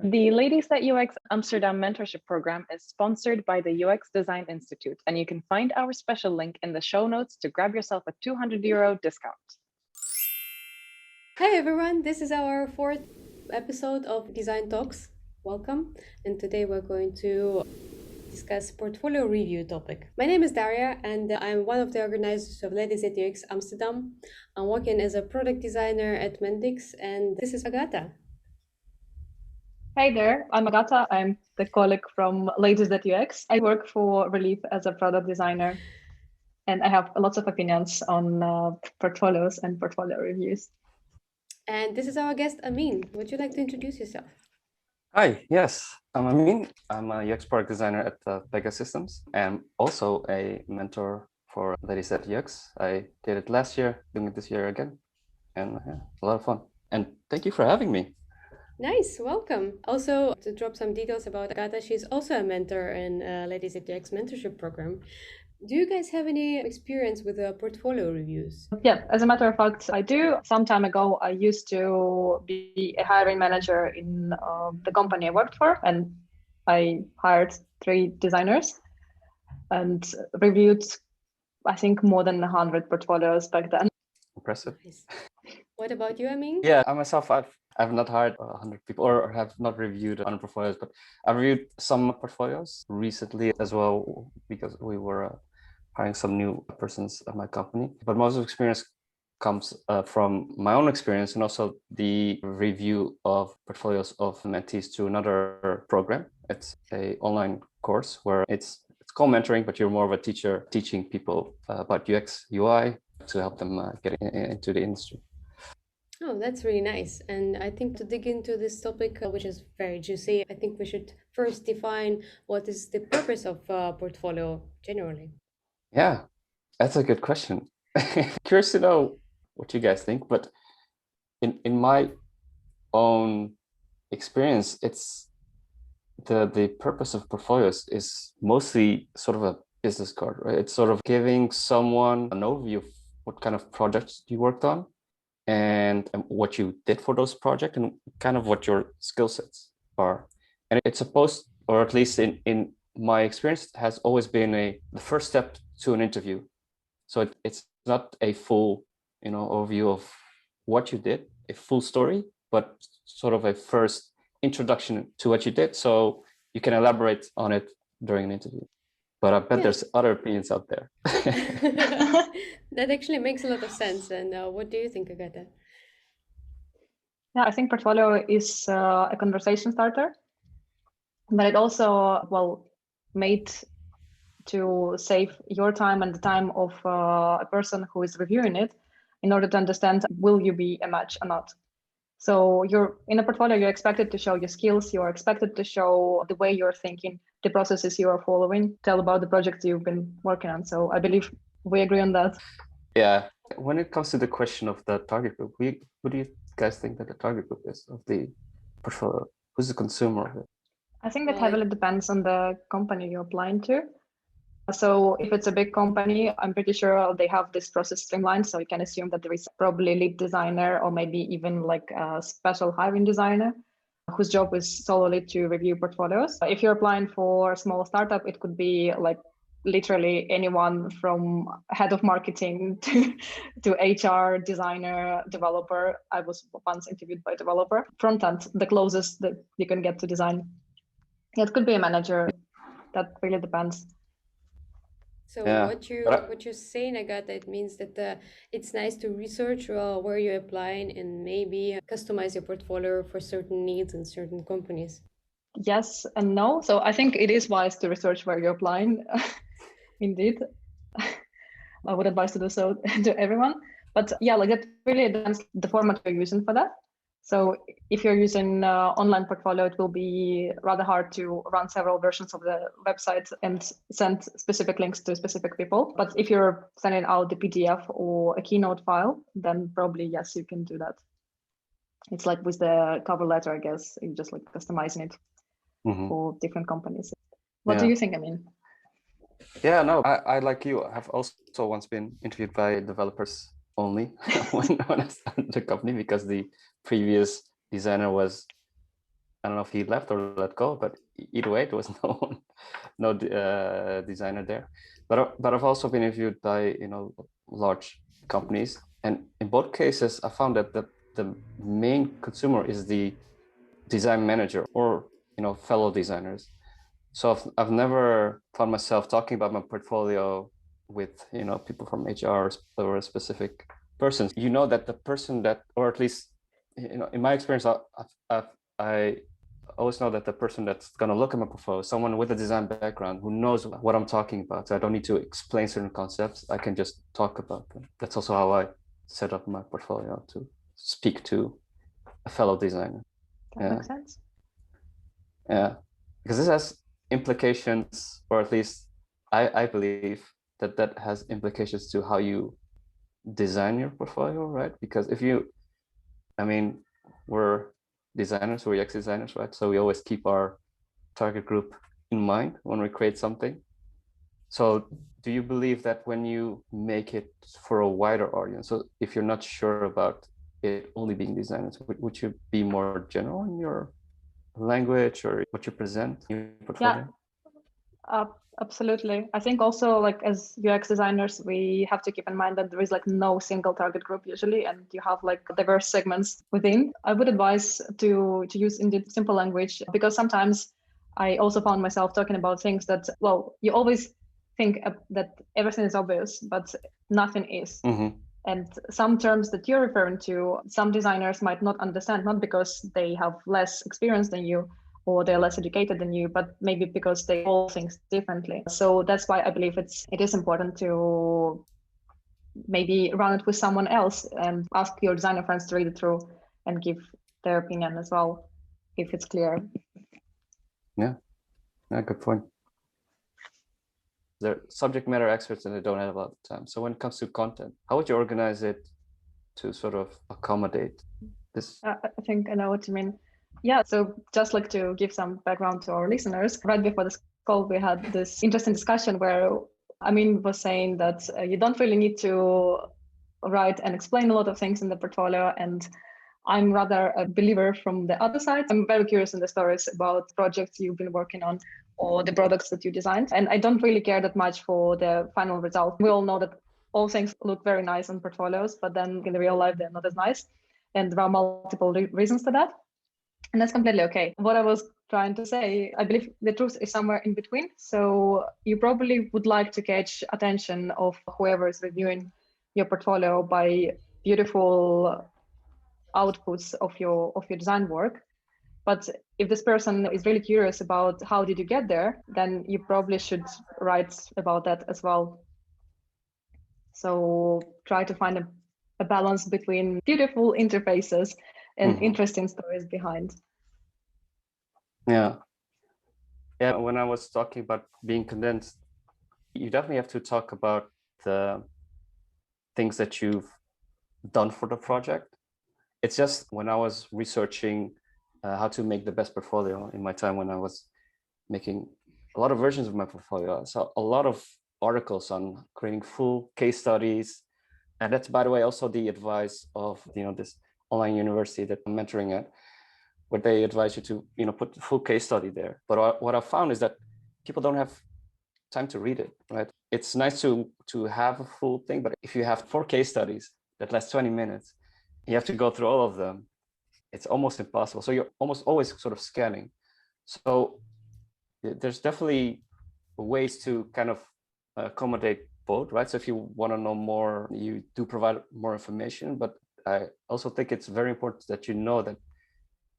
The Ladies at UX Amsterdam mentorship program is sponsored by the UX Design Institute, and you can find our special link in the show notes to grab yourself a €200 discount. Hi everyone, this is our fourth episode of LtUX. Welcome, and today we're going to discuss portfolio review topic. My name is Daria, and I'm one of the organizers of Ladies at UX Amsterdam. I'm working as a product designer at Mendix, and this is Agata. Hey there, I'm Agata. I'm the colleague from Ladies at UX. I work for Relive as a product designer, and I have lots of opinions on portfolios and portfolio reviews. And this is our guest, Amine. Would you like to introduce yourself? Hi, yes, I'm Amine. I'm a UX product designer at Pegasystems and also a mentor for Ladies at UX. I did it last year, doing it this year again, and a lot of fun. And thank you for having me. Nice, welcome. Also, to drop some details about Agata, she's also a mentor in Ladies at UX mentorship program. Do you guys have any experience with portfolio reviews? Yeah, as a matter of fact, I do. Some time ago, I used to be a hiring manager in the company I worked for, and I hired 3 designers and reviewed, I think, more than 100 portfolios back then. Impressive. Nice. What about you, Amine? Yeah, I myself, I've not hired 100 people or have not reviewed 100 portfolios, but I've reviewed some portfolios recently as well because we were hiring some new persons at my company. But most of the experience comes from my own experience and also the review of portfolios of mentees to another program. It's an online course where it's called mentoring, but you're more of a teacher teaching people about UX, UI to help them get into the industry. Oh, that's really nice. And I think to dig into this topic, which is very juicy, I think we should first define what is the purpose of portfolio generally. Yeah, that's a good question. Curious to know what you guys think, but in my own experience, it's the purpose of portfolios is mostly sort of a business card, right? It's sort of giving someone an overview of what kind of projects you worked on and what you did for those projects and kind of what your skill sets are. And it's supposed, or at least in my experience, has always been the first step to an interview. So it's not a full, overview of what you did, a full story, but sort of a first introduction to what you did. So you can elaborate on it during an interview. But I bet there's other opinions out there. That actually makes a lot of sense. And what do you think, Agata? Yeah, I think portfolio is a conversation starter, but it also, made to save your time and the time of a person who is reviewing it in order to understand, will you be a match or not? So you're in a portfolio, you're expected to show your skills, you're expected to show the way you're thinking, the processes you are following, tell about the projects you've been working on. So I believe we agree on that. Yeah. When it comes to the question of the target group, who do you guys think that the target group is of the portfolio? Who's the consumer of it? I think that heavily depends on the company you're applying to. So if it's a big company, I'm pretty sure they have this process streamlined. So you can assume that there is probably a lead designer or maybe even like a special hiring designer whose job is solely to review portfolios. If you're applying for a small startup, it could be like literally anyone from head of marketing to HR, designer, developer. I was once interviewed by a developer. Front end, the closest that you can get to design. It could be a manager. That really depends. So what you're saying, Agata, it means that it's nice to research where you're applying and maybe customize your portfolio for certain needs in certain companies. Yes and no. So I think it is wise to research where you're applying. Indeed, I would advise to do so to everyone. But yeah, like that really depends the format you're using for that. So if you're using online portfolio, it will be rather hard to run several versions of the website and send specific links to specific people. But if you're sending out the PDF or a Keynote file, then probably, yes, you can do that. It's like with the cover letter, I guess, you're just like customizing it for different companies. What do you think, Amine? Yeah, no, I like you, have also once been interviewed by developers only when I started the company because the previous designer was I don't know if he left or let go, but either way, there was no designer there. But I've also been interviewed by large companies, and in both cases, I found that the main consumer is the design manager or fellow designers. So I've never found myself talking about my portfolio with people from HR or a specific person. You know that the person that, or at least in my experience, I always know that the person that's going to look at my portfolio is someone with a design background who knows what I'm talking about. So I don't need to explain certain concepts. I can just talk about them. That's also how I set up my portfolio, to speak to a fellow designer. That makes sense. Yeah, because this has implications, or at least I believe that has implications to how you design your portfolio, right? Because we're designers, we're UX designers, right? So we always keep our target group in mind when we create something. So do you believe that when you make it for a wider audience, so if you're not sure about it only being designers, would you be more general in your language or what you present in your portfolio? Yeah, absolutely. I think also, like, as UX designers, we have to keep in mind that there is like no single target group usually, and you have like diverse segments within. I would advise to use indeed simple language, because sometimes I also found myself talking about things that, well, you always think that everything is obvious, but nothing is. Mm-hmm. And some terms that you're referring to, some designers might not understand, not because they have less experience than you or they're less educated than you, but maybe because they call things differently. So that's why I believe it is important to maybe run it with someone else and ask your designer friends to read it through and give their opinion as well, if it's clear. Yeah, good point. They're subject matter experts and they don't have a lot of time. So when it comes to content, how would you organize it to sort of accommodate this? I think I know what you mean. Yeah, so just like to give some background to our listeners, right before this call, we had this interesting discussion where Amine was saying that you don't really need to write and explain a lot of things in the portfolio. And I'm rather a believer from the other side. I'm very curious in the stories about projects you've been working on or the products that you designed. And I don't really care that much for the final result. We all know that all things look very nice on portfolios, but then in the real life, they're not as nice. And there are multiple reasons for that. And that's completely okay. What I was trying to say, I believe the truth is somewhere in between. So you probably would like to catch attention of whoever is reviewing your portfolio by beautiful outputs of your design work. But if this person is really curious about how did you get there, then you probably should write about that as well. So try to find a balance between beautiful interfaces and interesting stories behind. Yeah. When I was talking about being condensed, you definitely have to talk about the things that you've done for the project. It's just when I was researching how to make the best portfolio in my time when I was making a lot of versions of my portfolio, I saw a lot of articles on creating full case studies. And that's, by the way, also the advice of this online university that I'm mentoring at, where they advise you to put the full case study there. But what I found is that people don't have time to read it, right? It's nice to have a full thing, but if you have 4 case studies that last 20 minutes, you have to go through all of them. It's almost impossible. So you're almost always sort of scanning. So there's definitely ways to kind of accommodate both, right? So if you want to know more, you do provide more information, but I also think it's very important that you know that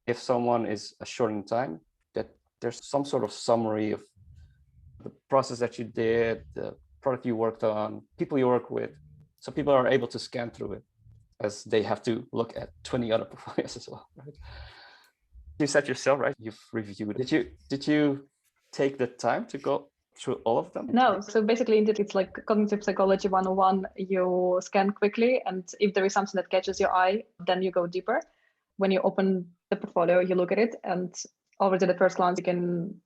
if someone is short in time, that there's some sort of summary of the process that you did, the product you worked on, people you work with, so people are able to scan through it as they have to look at 20 other portfolios as well, right? You said yourself, right? You've reviewed. Did you take the time to go through all of them? No. So basically, indeed, it's like cognitive psychology 101. You scan quickly, and if there is something that catches your eye, then you go deeper. When you open the portfolio, you look at it, and already at the first glance, you can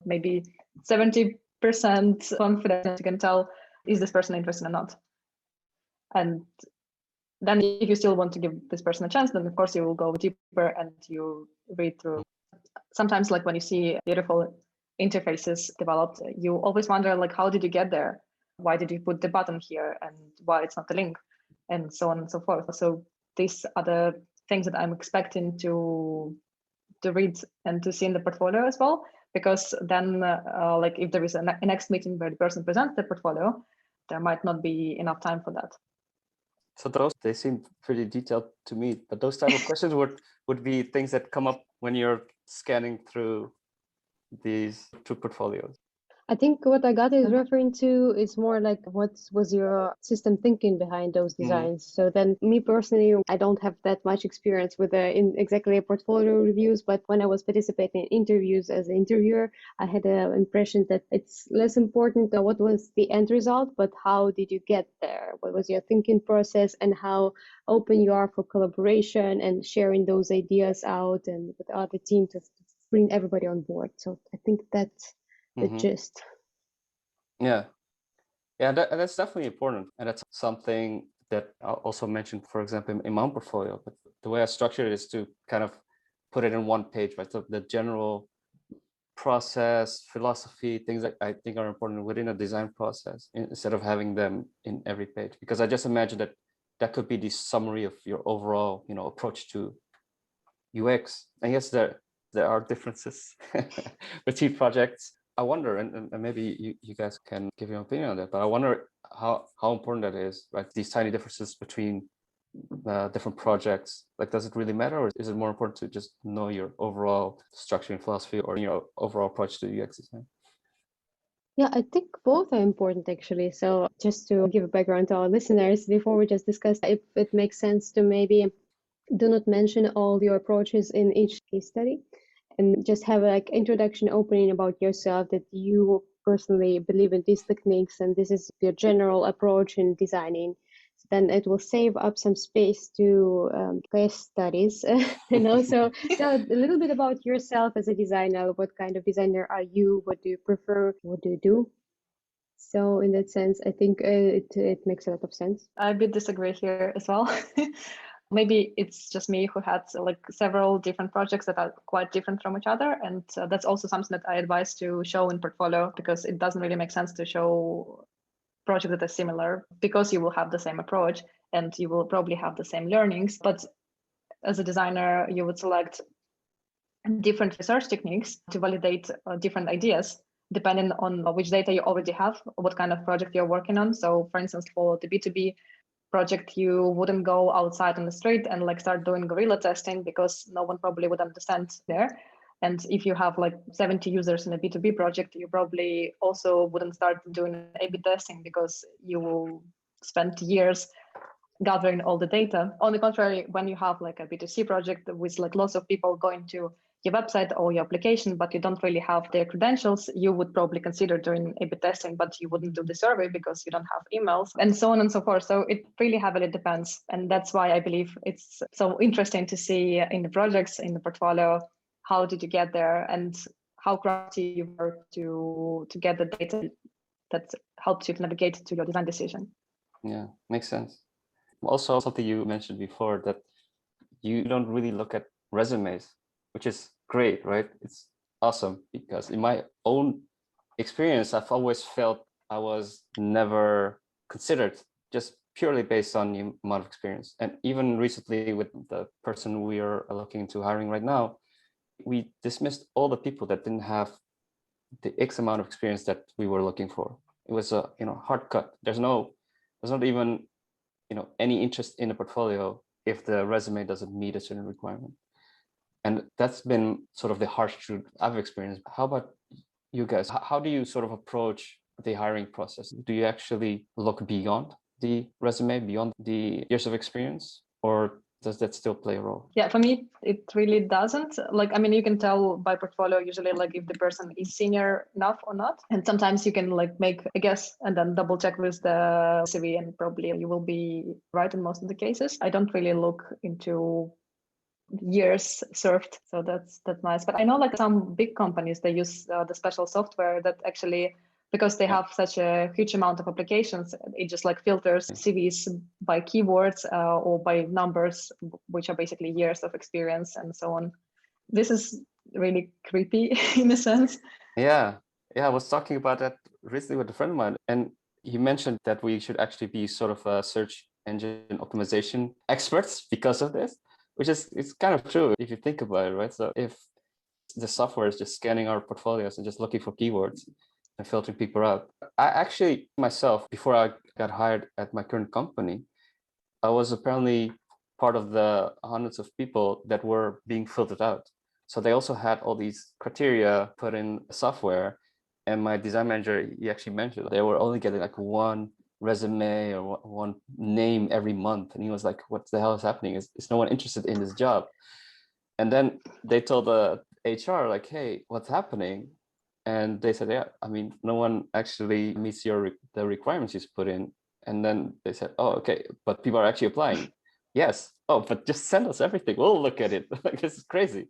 maybe 70% confident you can tell, is this person interested or not? And then if you still want to give this person a chance, then of course you will go deeper and you read through. Sometimes like when you see beautiful interfaces developed, you always wonder like, how did you get there? Why did you put the button here and why it's not a link, and so on and so forth. So these are the things that I'm expecting to read and to see in the portfolio as well, because then like if there is a next meeting where the person presents the portfolio, there might not be enough time for that. So they seem pretty detailed to me, but those type of questions would be things that come up when you're scanning through these two portfolios. I think what Agata is referring to is more like what was your system thinking behind those designs. So then me personally, I don't have that much experience with in exactly portfolio reviews, but when I was participating in interviews as an interviewer, I had an impression that it's less important what was the end result, but how did you get there? What was your thinking process and how open you are for collaboration and sharing those ideas out and with the other team to bring everybody on board. So I think that's the gist. Yeah, that's definitely important, and that's something that I also mentioned, for example, in my own portfolio. But the way I structure it is to kind of put it in one page, right? So the general process, philosophy, things that I think are important within a design process, instead of having them in every page, because I just imagine that could be the summary of your overall, approach to UX. And yes, there are differences between projects. I wonder, and maybe you guys can give your opinion on that, but I wonder how important that is, right? These tiny differences between different projects. Like, does it really matter, or is it more important to just know your overall structure and philosophy, or your overall approach to UX design? Yeah, I think both are important actually. So just to give a background to our listeners, before we just discuss if it makes sense to maybe do not mention all your approaches in each case study, and just have like introduction opening about yourself, that you personally believe in these techniques and this is your general approach in designing. So then it will save up some space to case studies and also tell a little bit about yourself as a designer. What kind of designer are you? What do you prefer? What do you do? So in that sense, I think it makes a lot of sense. I a bit disagree here as well. Maybe it's just me who had like several different projects that are quite different from each other. And that's also something that I advise to show in portfolio, because it doesn't really make sense to show projects that are similar, because you will have the same approach and you will probably have the same learnings. But as a designer, you would select different research techniques to validate different ideas, depending on which data you already have, what kind of project you're working on. So for instance, for the B2B project, you wouldn't go outside on the street and like start doing guerrilla testing, because no one probably would understand there. And if you have like 70 users in a B2B project, you probably also wouldn't start doing A/B testing, because you will spend years gathering all the data. On the contrary, when you have like a B2C project with like lots of people going to your website or your application, but you don't really have their credentials, you would probably consider doing A/B testing, but you wouldn't do the survey because you don't have emails, and so on and so forth. So it really heavily depends. And that's why I believe it's so interesting to see in the projects, in the portfolio, how did you get there and how crafty you were to get the data that helps you to navigate to your design decision. Yeah, makes sense. Also, something you mentioned before, that you don't really look at resumes, which is great, right? It's awesome, because in my own experience, I've always felt I was never considered, just purely based on the amount of experience. And even recently, with the person we are looking into hiring right now, we dismissed all the people that didn't have the X amount of experience that we were looking for. It was a hard cut. There's not even any interest in the portfolio if the resume doesn't meet a certain requirement. And that's been sort of the harsh truth I've experienced. How about you guys? How do you sort of approach the hiring process? Do you actually look beyond the resume, beyond the years of experience, or does that still play a role? Yeah, for me, it really doesn't. Like, I mean, you can tell by portfolio usually like if the person is senior enough or not. And sometimes you can like make a guess and then double check with the CV, and probably you will be right in most of the cases. I don't really look into years served, so that's nice. But I know like some big companies, they use the special software that actually because they have such a huge amount of applications. It just like filters CVs by keywords or by numbers, which are basically years of experience and so on. This is really creepy in a sense. Yeah, I was talking about that recently with a friend of mine, and he mentioned that we should actually be sort of a search engine optimization experts because of this, which is, it's kind of true if you think about it, right? So if the software is just scanning our portfolios and just looking for keywords and filtering people out. I actually myself, before I got hired at my current company, I was apparently part of the hundreds of people that were being filtered out. So they also had all these criteria put in software. And my design manager, he actually mentioned they were only getting like one resume or one name every month. And he was like, what the hell is happening? Is no one interested in this job? And then they told the HR like, hey, what's happening? And they said, yeah, I mean, no one actually meets the requirements you put in. And then they said, oh, okay, but people are actually applying. Yes. Oh, but just send us everything. We'll look at it. Like, this is crazy.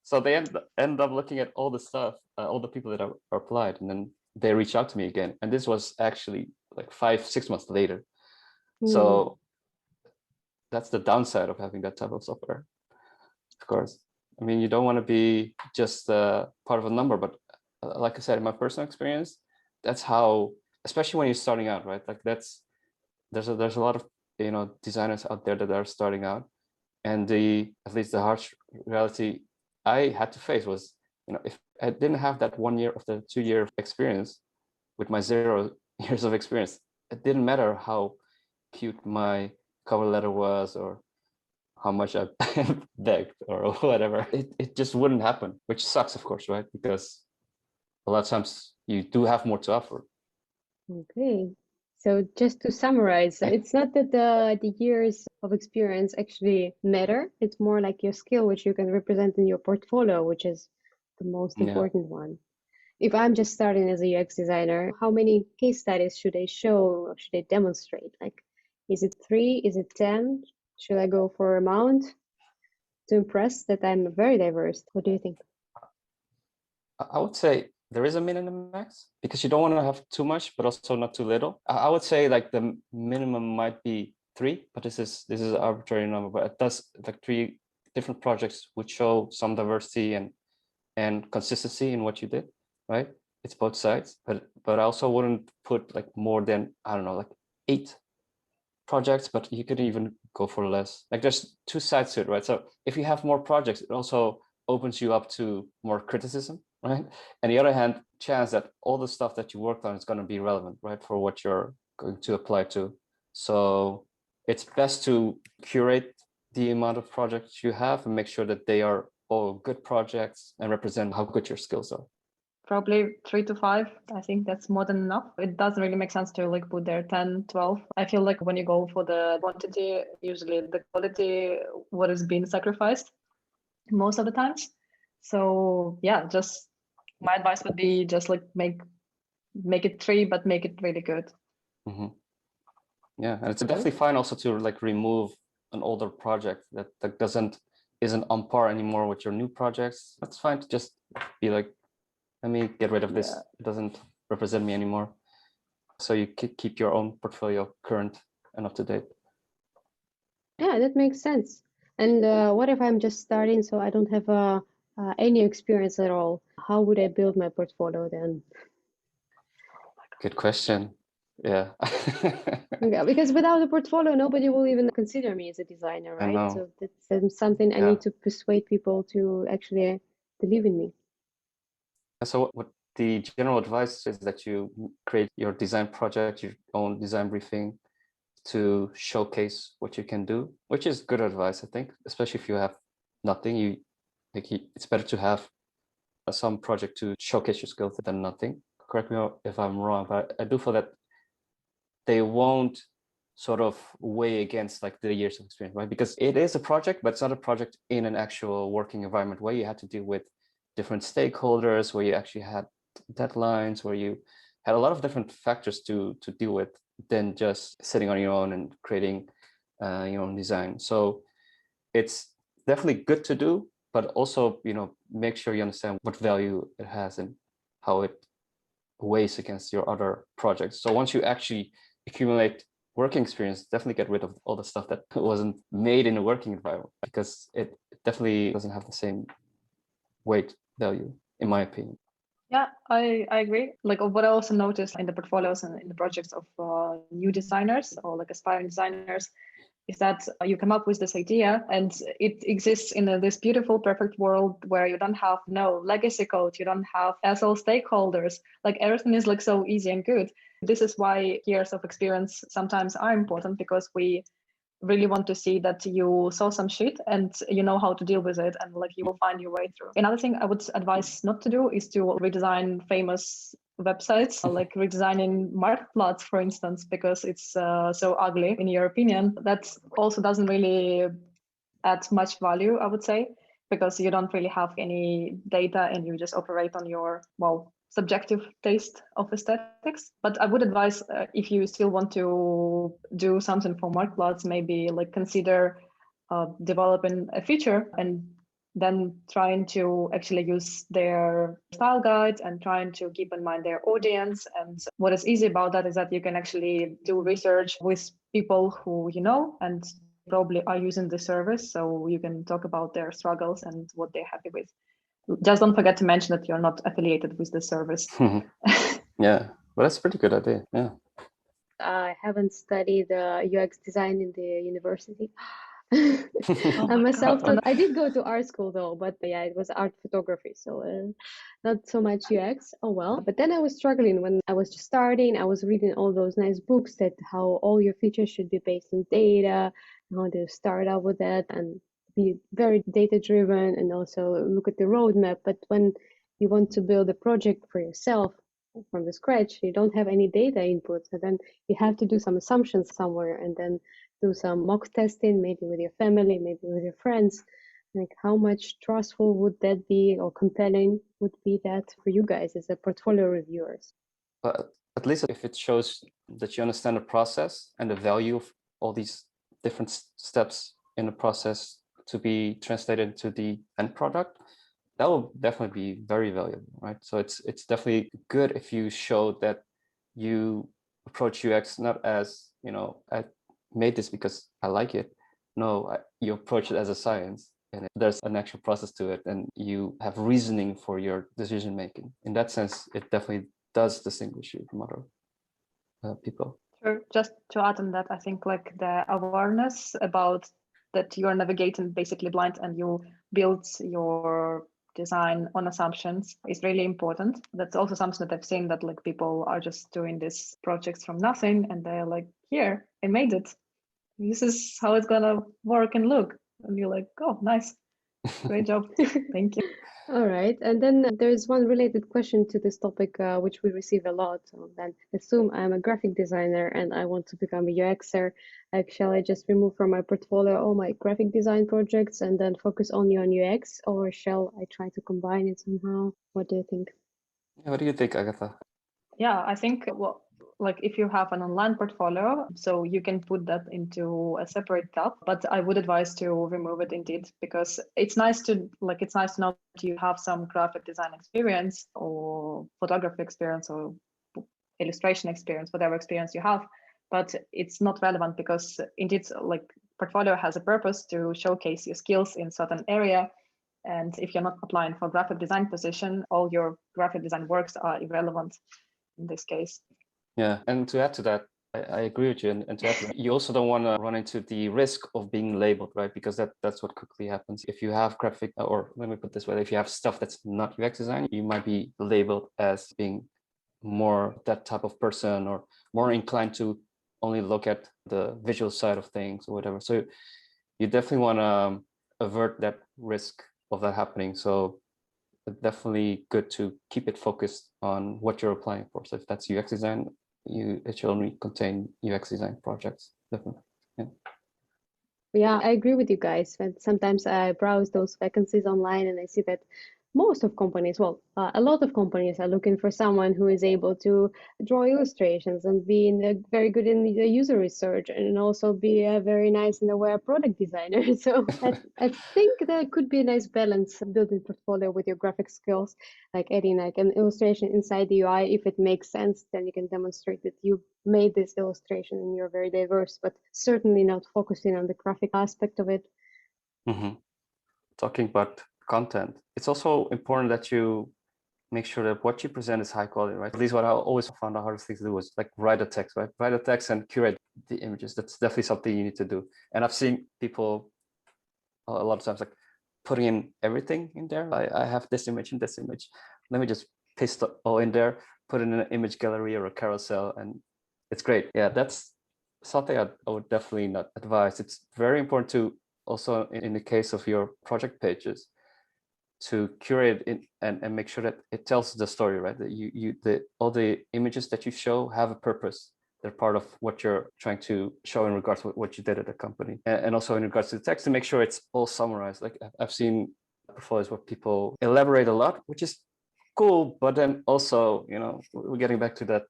So they end up looking at all the stuff, all the people that are applied, and then they reach out to me again. And this was actually like 5-6 months later. So that's the downside of having that type of software, of course. I mean, you don't want to be just part of a number, but like I said, in my personal experience, that's how, especially when you're starting out, right? Like there's a lot of designers out there that are starting out, and at least the harsh reality I had to face was, if I didn't have that 1 year of the 2-year experience with my 0 years of experience, it didn't matter how cute my cover letter was or how much I begged or whatever. It just wouldn't happen, which sucks, of course, right? Because a lot of times you do have more to offer. Okay. So just to summarize, it's not that the years of experience actually matter. It's more like your skill, which you can represent in your portfolio, which is the most important one. If I'm just starting as a UX designer, how many case studies should I show or should I demonstrate? Like, is it 3? Is it 10? Should I go for amount to impress that I'm very diverse? What do you think? I would say there is a minimum max, because you don't want to have too much, but also not too little. I would say like the minimum might be 3, but this is an arbitrary number. But it does, like 3 different projects would show some diversity and consistency in what you did, right? It's both sides, but I also wouldn't put like more than, I don't know, like 8 projects, but you could even go for less. Like there's 2 sides to it, right? So if you have more projects, it also opens you up to more criticism, right? And the other hand, chance that all the stuff that you worked on is going to be relevant, right, for what you're going to apply to. So it's best to curate the amount of projects you have and make sure that they are all good projects and represent how good your skills are. Probably 3 to 5. I think that's more than enough. It doesn't really make sense to like put there 10, 12. I feel like when you go for the quantity, usually the quality, what is being sacrificed most of the times. So yeah, just my advice would be just like make it 3, but make it really good. Mm-hmm. Yeah, and it's definitely fine also to like remove an older project that isn't on par anymore with your new projects. That's fine to just be like, let me get rid of this. It doesn't represent me anymore. So you keep your own portfolio current and up to date. Yeah, that makes sense. And what if I'm just starting, so I don't have any experience at all? How would I build my portfolio then? Good question. Yeah. Yeah, because without a portfolio, nobody will even consider me as a designer, right? I know. So that's something I need to persuade people to actually believe in me. So what the general advice is that you create your design project, your own design briefing to showcase what you can do, which is good advice, I think, especially if you have nothing. It's better to have some project to showcase your skills than nothing. Correct me if I'm wrong, but I do feel that they won't sort of weigh against like the years of experience, right? Because it is a project, but it's not a project in an actual working environment where you had to deal with different stakeholders, where you actually had deadlines, where you had a lot of different factors to deal with than just sitting on your own and creating your own design. So it's definitely good to do, but also, make sure you understand what value it has and how it weighs against your other projects. So once you actually accumulate working experience, definitely get rid of all the stuff that wasn't made in a working environment, because it definitely doesn't have the same weight value, in my opinion. Yeah, I agree. Like what I also noticed in the portfolios and in the projects of new designers or like aspiring designers is that you come up with this idea and it exists in this beautiful, perfect world where you don't have no legacy code, you don't have asshole stakeholders, like everything is like so easy and good. This is why years of experience sometimes are important, because we really want to see that you saw some shit and you know how to deal with it, and like you will find your way through. Another thing I would advise not to do is to redesign famous websites, like redesigning Marktplatz, for instance, because it's so ugly in your opinion. That also doesn't really add much value, I would say, because you don't really have any data and you just operate on your, well, subjective taste of aesthetics. But I would advise if you still want to do something for Marktplatz, maybe like consider developing a feature and then trying to actually use their style guides and trying to keep in mind their audience. And what is easy about that is that you can actually do research with people who you know and probably are using the service, so you can talk about their struggles and what they're happy with. Just don't forget to mention that you're not affiliated with the service. Yeah, well, that's a pretty good idea. Yeah. I haven't studied UX design in the university. Oh I my myself, God. I did go to art school though, but yeah, it was art photography, so not so much UX. Oh well. But then I was struggling when I was just starting. I was reading all those nice books that how all your features should be based on data, how to start out with that and be very data driven and also look at the roadmap. But when you want to build a project for yourself from the scratch, you don't have any data input, so then you have to do some assumptions somewhere and then do some mock testing, maybe with your family, maybe with your friends. Like how much trustful would that be, or compelling would be that for you guys as a portfolio reviewers? But at least if it shows that you understand the process and the value of all these different steps in the process to be translated into the end product, that will definitely be very valuable, right? So it's definitely good if you show that you approach UX not as, I made this because I like it. No, you approach it as a science, and there's an actual process to it, and you have reasoning for your decision making. In that sense, it definitely does distinguish you from other people. Sure. Just to add on that, I think like the awareness about that you're navigating basically blind and you build your design on assumptions is really important. That's also something that I've seen, that like people are just doing these projects from nothing and they're like, here, I made it. This is how it's gonna work and look. And you're like, oh, nice. Great job. Thank you. All right. And then there's one related question to this topic, which we receive a lot. So then assume I'm a graphic designer and I want to become a UXer. Like, shall I just remove from my portfolio all my graphic design projects and then focus only on UX, or shall I try to combine it somehow? What do you think? What do you think, Agatha? Yeah, I think, well, like if you have an online portfolio, so you can put that into a separate tab, but I would advise to remove it indeed, because it's nice to know that you have some graphic design experience or photography experience or illustration experience, whatever experience you have, but it's not relevant because indeed like portfolio has a purpose to showcase your skills in certain area. And if you're not applying for graphic design position, all your graphic design works are irrelevant in this case. Yeah, and to add to that, I agree with you. And to add to that, you also don't want to run into the risk of being labeled, right? Because that's what quickly happens. If you have graphic, or let me put it this way, if you have stuff that's not UX design, you might be labeled as being more that type of person or more inclined to only look at the visual side of things or whatever. So you definitely want to avert that risk of that happening. So it's definitely good to keep it focused on what you're applying for. So if that's UX design, it should only contain UX design projects. Definitely. Yeah. Yeah, I agree with you guys. But sometimes I browse those vacancies online and I see that most of companies, well, a lot of companies are looking for someone who is able to draw illustrations and be very good in the user research and also be a very nice and aware product designer. So I think there could be a nice balance building portfolio with your graphic skills, like adding like an illustration inside the UI. If it makes sense, then you can demonstrate that you made this illustration and you're very diverse, but certainly not focusing on the graphic aspect of it. Mm-hmm. Talking about content, it's also important that you make sure that what you present is high quality, right? At least what I always found the hardest thing to do was like write a text, right? Write a text and curate the images. That's definitely something you need to do. And I've seen people a lot of times like putting in everything in there. I have this image and this image. Let me just paste it all in there, put it in an image gallery or a carousel, and it's great. Yeah, that's something I would definitely not advise. It's very important to also in the case of your project pages to curate it and make sure that it tells the story, right? That all the images that you show have a purpose. They're part of what you're trying to show in regards to what you did at the company, and also in regards to the text, to make sure it's all summarized. Like I've seen portfolios where people elaborate a lot, which is cool, but then also, we're getting back to that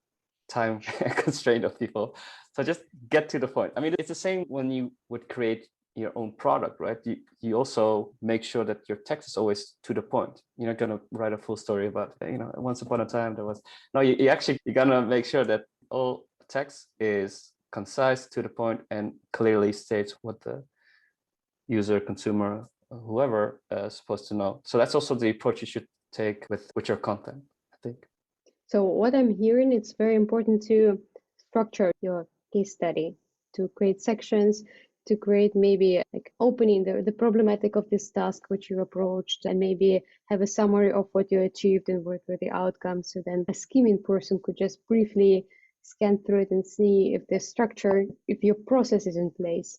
time constraint of people. So just get to the point. I mean, it's the same when you would create your own product, right? You also make sure that your text is always to the point. You're not gonna write a full story about, once upon a time there was. No, you're gonna make sure that all text is concise, to the point, and clearly states what the user, consumer, whoever is supposed to know. So that's also the approach you should take with your content, I think. So what I'm hearing, it's very important to structure your case study, to create sections, to create maybe like opening the problematic of this task which you approached, and maybe have a summary of what you achieved and what were the outcomes. So then a skimming person could just briefly scan through it and see if the structure, if your process is in place.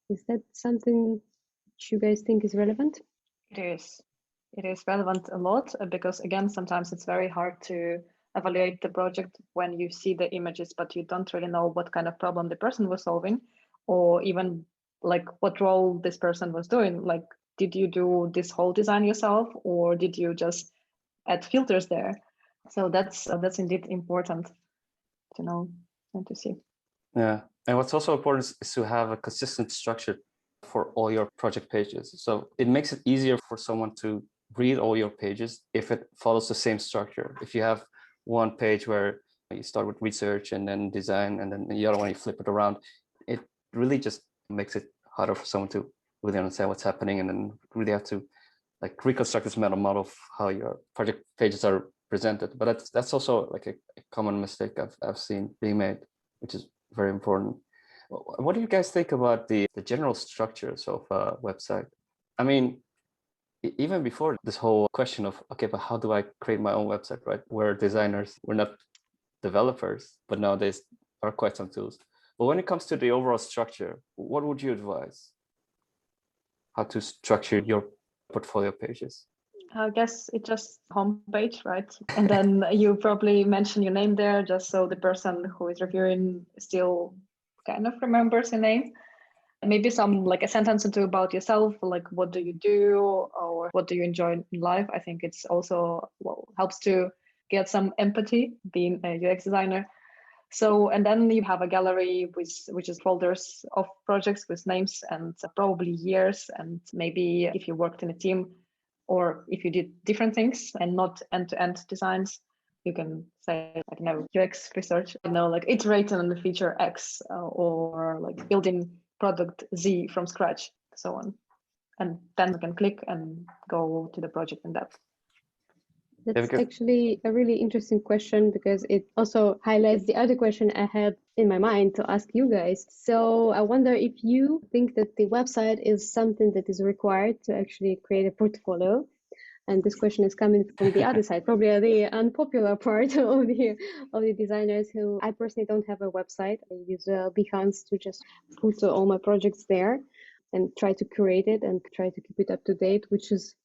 Is that something which you guys think is relevant? It is. It is relevant a lot because, again, sometimes it's very hard to evaluate the project when you see the images, but you don't really know what kind of problem the person was solving, or even like what role this person was doing. Like, did you do this whole design yourself, or did you just add filters there? So that's indeed important to know and to see. Yeah, and what's also important is to have a consistent structure for all your project pages. So it makes it easier for someone to read all your pages if it follows the same structure. If you have one page where you start with research and then design, and then the other one you flip it around, it really just makes it harder for someone to really understand what's happening, and then really have to like reconstruct this mental model of how your project pages are presented. But that's also like a common mistake I've seen being made, which is very important. What do you guys think about the general structures of a website? I mean, even before this whole question of, okay, but how do I create my own website, right? We're designers, we're not developers, but nowadays are quite some tools. But when it comes to the overall structure, what would you advise? How to structure your portfolio pages? I guess it's just homepage, right? And then you probably mention your name there just so the person who is reviewing still kind of remembers your name. Maybe some like a sentence or two about yourself, like what do you do or what do you enjoy in life. I think it's also helps to get some empathy being a UX designer. So, and then you have a gallery which is folders of projects with names and probably years, and maybe if you worked in a team or if you did different things and not end-to-end designs, you can say, I don't know, UX research, like iterating on the feature X or like building product Z from scratch, so on. And then you can click and go to the project in depth. That's actually a really interesting question because it also highlights the other question I had in my mind to ask you guys. So I wonder if you think that the website is something that is required to actually create a portfolio. And this question is coming from the other side, probably the unpopular part of the designers who I personally don't have a website. I use Behance to just put all my projects there and try to curate it and try to keep it up to date, which is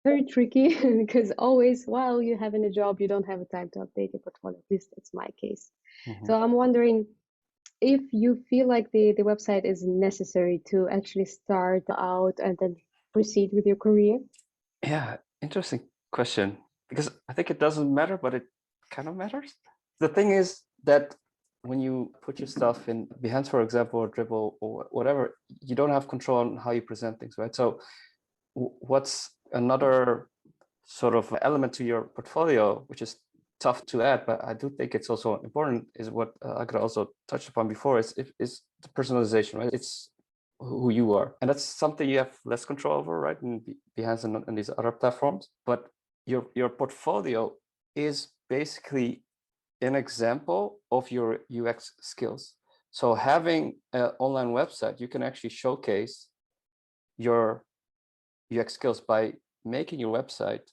very tricky because always while you're having a job, you don't have time to update your portfolio. At least that's my case. Mm-hmm. So I'm wondering if you feel like the website is necessary to actually start out and then proceed with your career. Yeah, Interesting question, because I think it doesn't matter, but it kind of matters. The thing is that when you put your stuff in Behance, for example, or Dribble or whatever, you don't have control on how you present things, right? So what's another sort of element to your portfolio, which is tough to add, but I do think it's also important, is what Agata also touched upon before, is the personalization, right? It's who you are. And that's something you have less control over, right? In Behance and these other platforms. But your portfolio is basically an example of your UX skills. So having an online website, you can actually showcase your UX skills by making your website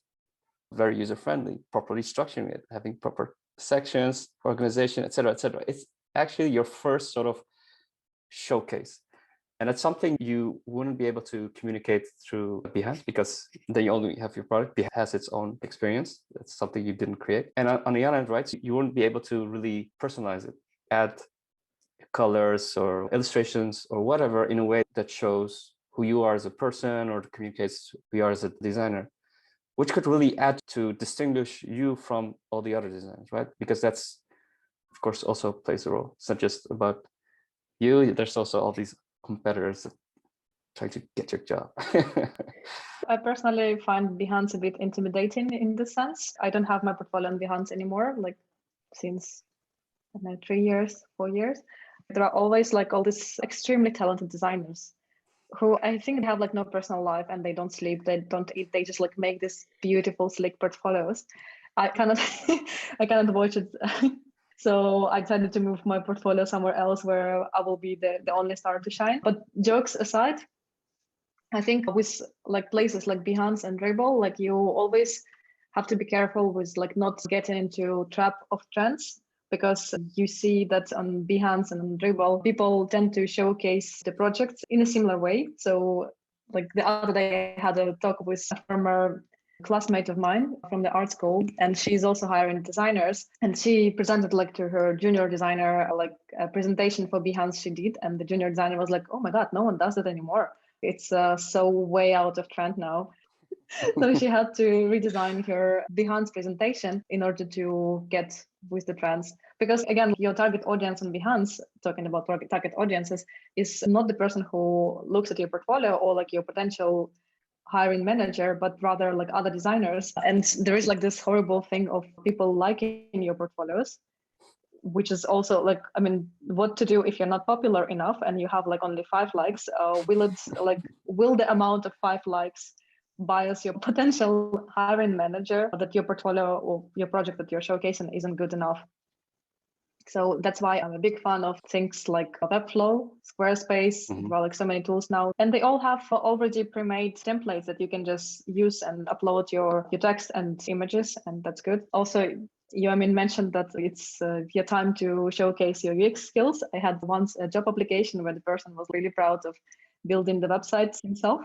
very user-friendly, properly structuring it, having proper sections, organization, etc., etc. It's actually your first sort of showcase. And it's something you wouldn't be able to communicate through Behance, because then you only have your product. Behance has its own experience. That's something you didn't create. And on the other hand, right, you wouldn't be able to really personalize it, add colors or illustrations or whatever in a way that shows who you are as a person or communicates who you are as a designer, which could really add to distinguish you from all the other designers, right? Because that's, of course, also plays a role. It's not just about you. There's also all these competitors that try to get your job. I personally find Behance a bit intimidating in this sense. I don't have my portfolio on Behance anymore, like since 3 years, 4 years. There are always like all these extremely talented designers who I think they have like no personal life and they don't sleep, they don't eat, they just like make these beautiful, slick portfolios. I cannot, I cannot watch it. So I decided to move my portfolio somewhere else where I will be the only star to shine. But jokes aside, I think with like places like Behance and Dribble, like you always have to be careful with like not getting into trap of trends, because you see that on Behance and on Dribble, people tend to showcase the projects in a similar way. So like the other day I had a talk with a former classmate of mine from the art school, and she's also hiring designers, and she presented like to her junior designer like a presentation for Behance she did, and the junior designer was like, oh my god, no one does it anymore, it's so way out of trend now. So she had to redesign her Behance presentation in order to get with the trends. Because again, your target audience on Behance, talking about target audiences, is not the person who looks at your portfolio or like your potential hiring manager, but rather like other designers. And there is like this horrible thing of people liking your portfolios, which is also like, I mean, what to do if you're not popular enough and you have like only 5 likes? Will the amount of 5 likes bias your potential hiring manager that your portfolio or your project that you're showcasing isn't good enough? So that's why I'm a big fan of things like Webflow, Squarespace. There are like so many tools now, and they all have already pre-made templates that you can just use and upload your text and images, and that's good. Also, you, Amine, mentioned that it's your time to showcase your UX skills. I had once a job application where the person was really proud of building the website himself.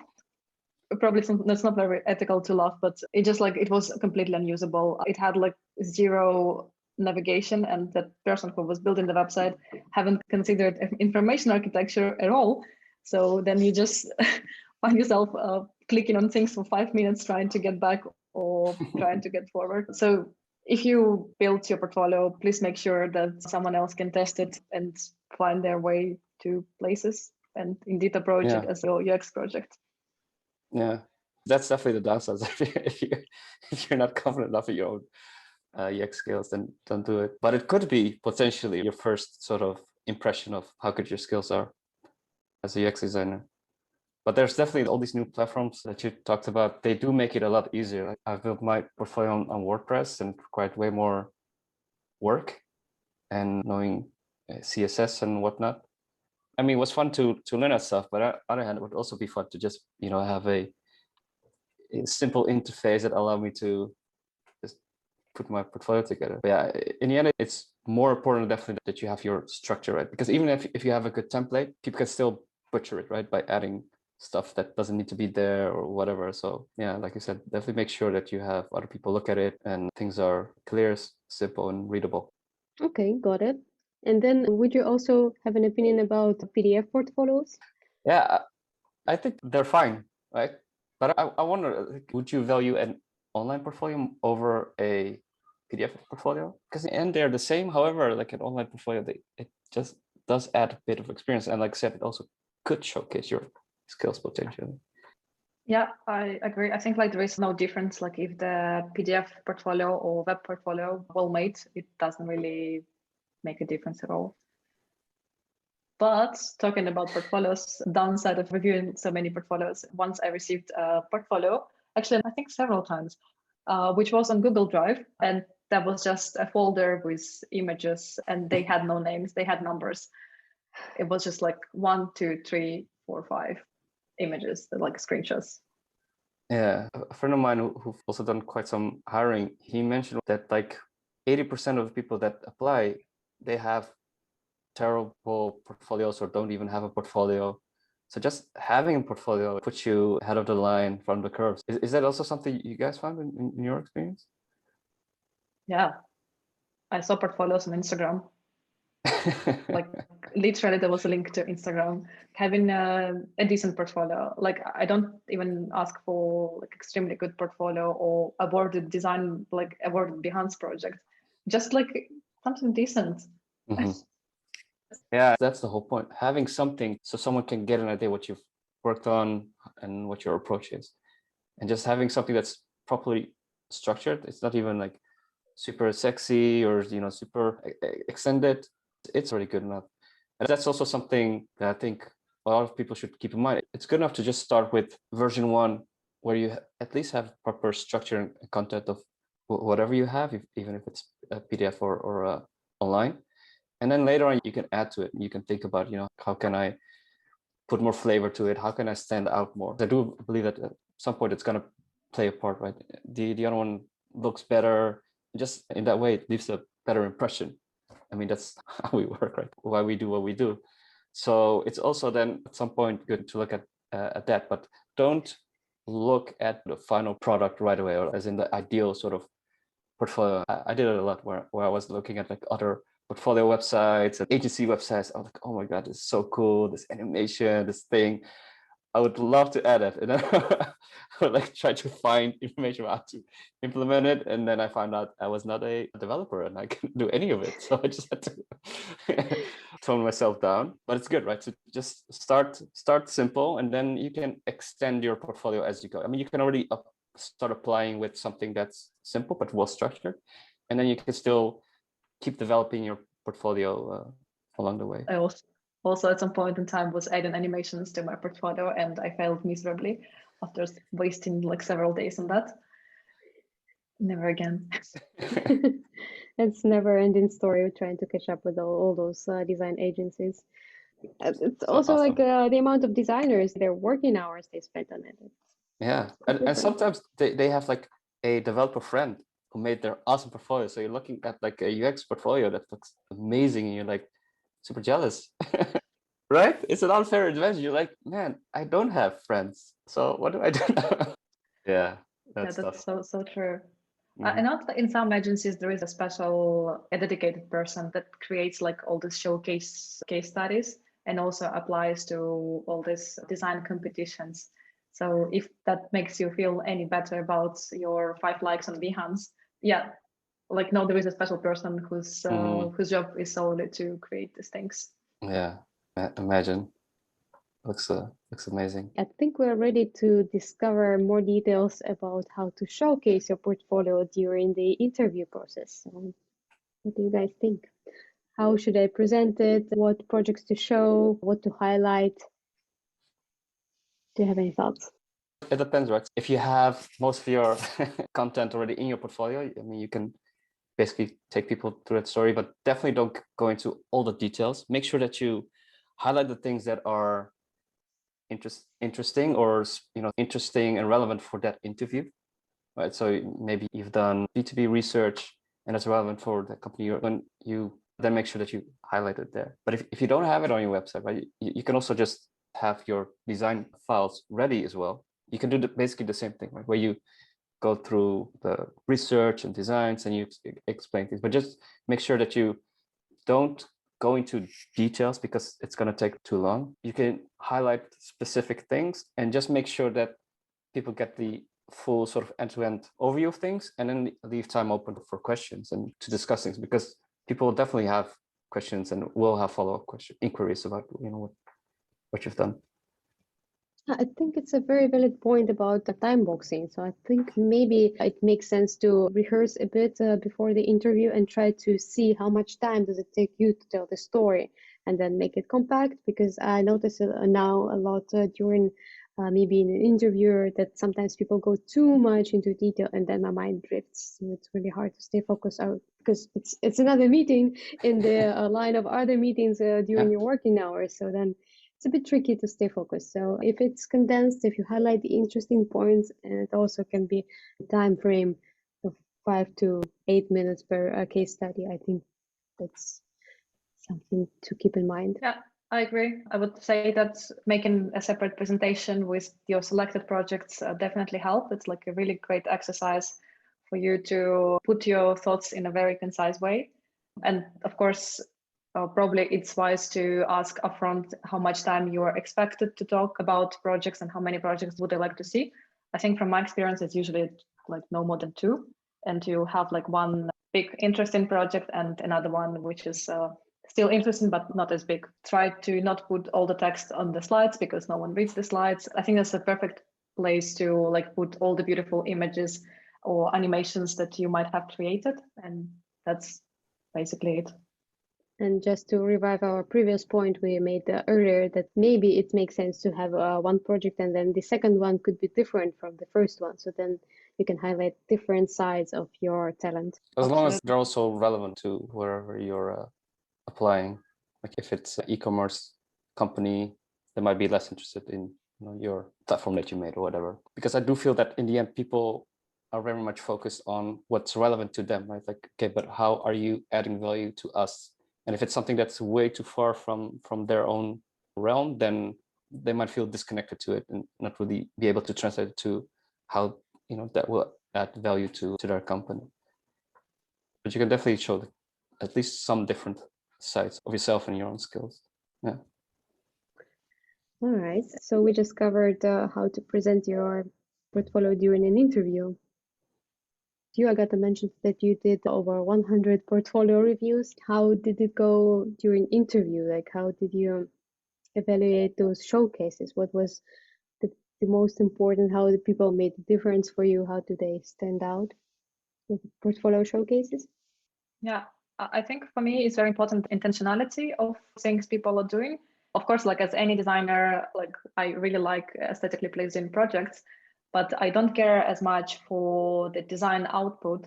Probably that's not very ethical to laugh, but it was completely unusable. It had like 0 navigation, and that person who was building the website haven't considered information architecture at all. So then you just find yourself clicking on things for 5 minutes trying to get back or trying to get forward. So if you build your portfolio, please make sure that someone else can test it and find their way to places, and indeed approach it as your UX project. Yeah, that's definitely the downside. If you're not confident enough in your own UX skills, then don't do it. But it could be potentially your first sort of impression of how good your skills are as a UX designer. But there's definitely all these new platforms that you talked about. They do make it a lot easier. Like I've built my portfolio on WordPress and required way more work and knowing CSS and whatnot. I mean, it was fun to learn that stuff, but on the other hand, it would also be fun to just, have a simple interface that allow me to just put my portfolio together. But yeah, in the end, it's more important definitely that you have your structure right, because even if you have a good template, people can still butcher it, right, by adding stuff that doesn't need to be there or whatever. So yeah, like you said, definitely make sure that you have other people look at it and things are clear, simple, and readable. Okay, got it. And then would you also have an opinion about PDF portfolios? Yeah, I think they're fine, right? But I wonder, would you value an online portfolio over a PDF portfolio, because in the end they're the same. However, like an online portfolio, it just does add a bit of experience, and like I said, it also could showcase your skills potentially. Yeah, I agree. I think like there is no difference. Like if the PDF portfolio or web portfolio well made, it doesn't really make a difference at all. But talking about portfolios, downside of reviewing so many portfolios, once I received a portfolio, actually I think several times, which was on Google Drive, and that was just a folder with images, and they had no names, they had numbers. It was just like 1, 2, 3, 4, 5 images, like screenshots. Yeah, a friend of mine who've also done quite some hiring, he mentioned that like 80% of the people that apply, they have terrible portfolios or don't even have a portfolio. So just having a portfolio puts you ahead of the line from the curves. Is that also something you guys found in your experience? Yeah, I saw portfolios on Instagram. Like literally there was a link to Instagram. Having a decent portfolio, like I don't even ask for like extremely good portfolio or awarded design, like awarded Behance project, just like something decent. Mm-hmm. Yeah, that's the whole point. Having something so someone can get an idea what you've worked on and what your approach is. And just having something that's properly structured. It's not even like super sexy or super extended. It's already good enough. And that's also something that I think a lot of people should keep in mind. It's good enough to just start with version 1, where you at least have proper structure and content of whatever you have, even if it's a PDF or online. And then later on, you can add to it. You can think about, how can I put more flavor to it? How can I stand out more? I do believe that at some point it's going to play a part, right? The other one looks better. Just in that way, it leaves a better impression. I mean, that's how we work, right? Why we do what we do. So it's also then at some point good to look at that, but don't look at the final product right away, or as in the ideal sort of portfolio. I did it a lot where I was looking at like other portfolio websites and agency websites. I was like, oh my God, this is so cool. This animation, this thing. I would love to add it. And then I would like try to find information about how to implement it. And then I found out I was not a developer and I couldn't do any of it. So I just had to tone myself down. But it's good, right? So just start simple, and then you can extend your portfolio as you go. I mean, you can already start applying with something that's simple but well structured. And then you can still keep developing your portfolio along the way. I also at some point in time was adding animations to my portfolio, and I failed miserably after wasting like several days on that. Never again. It's never ending story trying to catch up with all those design agencies. It's also awesome. like the amount of designers, their working hours they spent on it. Yeah, and sometimes they have like a developer friend who made their awesome portfolio. So you're looking at like a UX portfolio that looks amazing, and you're like super jealous, right? It's an unfair advantage. You're like, man, I don't have friends, so what do I do now? Yeah, That's tough. so true. Mm-hmm. I know that in some agencies there is a dedicated person that creates like all the showcase case studies and also applies to all these design competitions. So if that makes you feel any better about your 5 likes on Behance, yeah, like no, there is a special person whose job is solely to create these things. Yeah, imagine. Looks amazing. I think we're ready to discover more details about how to showcase your portfolio during the interview process. What do you guys think? How should I present it? What projects to show? What to highlight? Do you have any thoughts? It depends, right? If you have most of your content already in your portfolio, I mean, you can basically take people through that story, but definitely don't go into all the details. Make sure that you highlight the things that are interesting or interesting and relevant for that interview, right? So maybe you've done B2B research and it's relevant for the company when you then make sure that you highlight it there. But if you don't have it on your website, right, you can also just have your design files ready as well. You can do basically the same thing, right? Where you go through the research and designs and you explain things, but just make sure that you don't go into details because it's going to take too long. You can highlight specific things and just make sure that people get the full sort of end-to-end overview of things, and then leave time open for questions and to discuss things, because people definitely have questions and will have follow-up inquiries about what you've done. I think it's a very valid point about the time boxing. So I think maybe it makes sense to rehearse a bit before the interview and try to see how much time does it take you to tell the story, and then make it compact, because I notice now a lot during me being an interviewer that sometimes people go too much into detail and then my mind drifts. So it's really hard to stay focused out, because it's another meeting in the line of other meetings during your working hours. So then it's a bit tricky to stay focused. So if it's condensed, if you highlight the interesting points, and it also can be a time frame of 5 to 8 minutes per case study, I think that's something to keep in mind. Yeah, I agree. I would say that making a separate presentation with your selected projects definitely help. It's like a really great exercise for you to put your thoughts in a very concise way. And of course, probably it's wise to ask upfront how much time you are expected to talk about projects and how many projects would I like to see. I think from my experience, it's usually like no more than 2, and you have like one big interesting project and another one which is still interesting but not as big. Try to not put all the text on the slides because no one reads the slides. I think that's a perfect place to like put all the beautiful images or animations that you might have created, and that's basically it. And just to revive our previous point we made earlier, that maybe it makes sense to have one project and then the second one could be different from the first one. So then you can highlight different sides of your talent. As long as they're also relevant to wherever you're applying. Like if it's an e-commerce company, they might be less interested in your platform that you made or whatever. Because I do feel that in the end, people are very much focused on what's relevant to them, right? Like, okay, but how are you adding value to us? And if it's something that's way too far from their own realm, then they might feel disconnected to it and not really be able to translate it to how that will add value to their company. But you can definitely show at least some different sides of yourself and your own skills. Yeah. All right. So we just covered how to present your portfolio during an interview. You, Agata, mentioned that you did over 100 portfolio reviews. How did it go during interview? Like, how did you evaluate those showcases? What was the most important? How the people made the difference for you? How do they stand out with portfolio showcases? Yeah, I think for me it's very important intentionality of things people are doing. Of course, like as any designer, like I really like aesthetically pleasing projects, but I don't care as much for the design output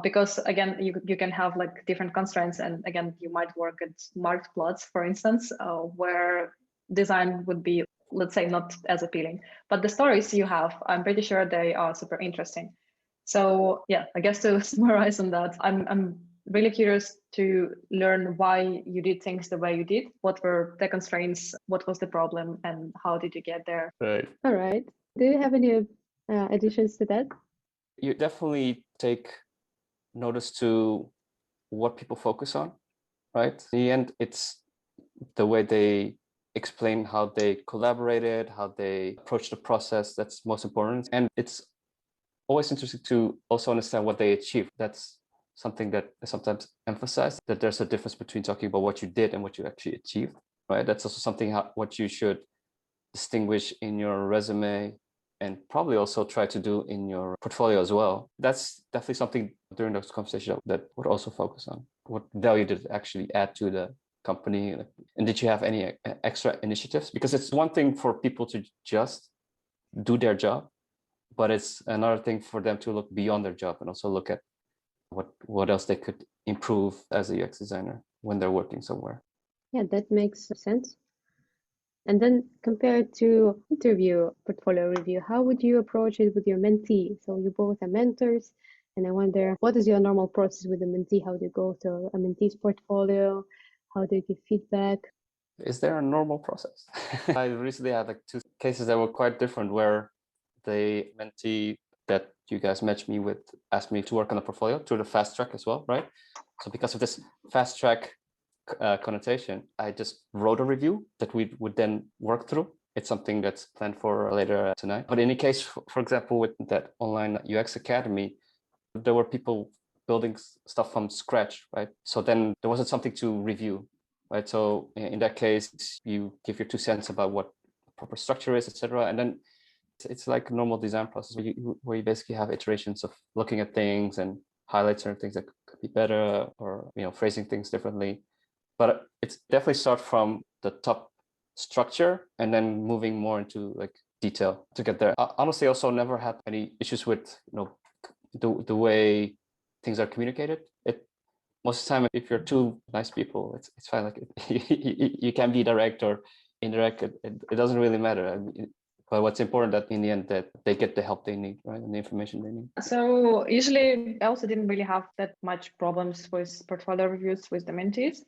because again, you can have like different constraints, and again, you might work at marked plots, for instance, where design would be, let's say, not as appealing. But the stories you have, I'm pretty sure they are super interesting. So yeah, I guess to summarize on that, I'm really curious to learn why you did things the way you did. What were the constraints? What was the problem? And how did you get there? Right. All right. Do you have any additions to that? You definitely take notice to what people focus on, right? In the end, it's the way they explain how they collaborated, how they approach the process. That's most important. And it's always interesting to also understand what they achieved. That's something that is sometimes emphasized, that there's a difference between talking about what you did and what you actually achieved, right? That's also something what you should distinguish in your resume and probably also try to do in your portfolio as well. That's definitely something during those conversations that would also focus on. What value did it actually add to the company? And did you have any extra initiatives? Because it's one thing for people to just do their job, but it's another thing for them to look beyond their job and also look at what else they could improve as a UX designer when they're working somewhere. Yeah, that makes sense. And then compared to interview portfolio review, how would you approach it with your mentee? So you both are mentors, and I wonder, what is your normal process with a mentee? How do you go through a mentee's portfolio? How do you give feedback? Is there a normal process? I recently had like 2 cases that were quite different, where the mentee that you guys matched me with asked me to work on a portfolio through the fast track as well, right? So because of this fast track connotation, I just wrote a review that we would then work through. it's something that's planned for later tonight. But in any case, for example, with that online UX Academy, there were people building stuff from scratch, right? So then there wasn't something to review, right? So in that case, you give your 2 cents about what proper structure is, etc. And then it's like a normal design process where you basically have iterations of looking at things and highlight certain things that could be better, or phrasing things differently. But it's definitely start from the top structure and then moving more into like detail to get there. I honestly also never had any issues with the way things are communicated. Most of the time, if you're two nice people, it's fine. Like you can be direct or indirect. It doesn't really matter. I mean, but what's important that in the end that they get the help they need, right, and the information they need. So usually, I also didn't really have that much problems with portfolio reviews with the mentees.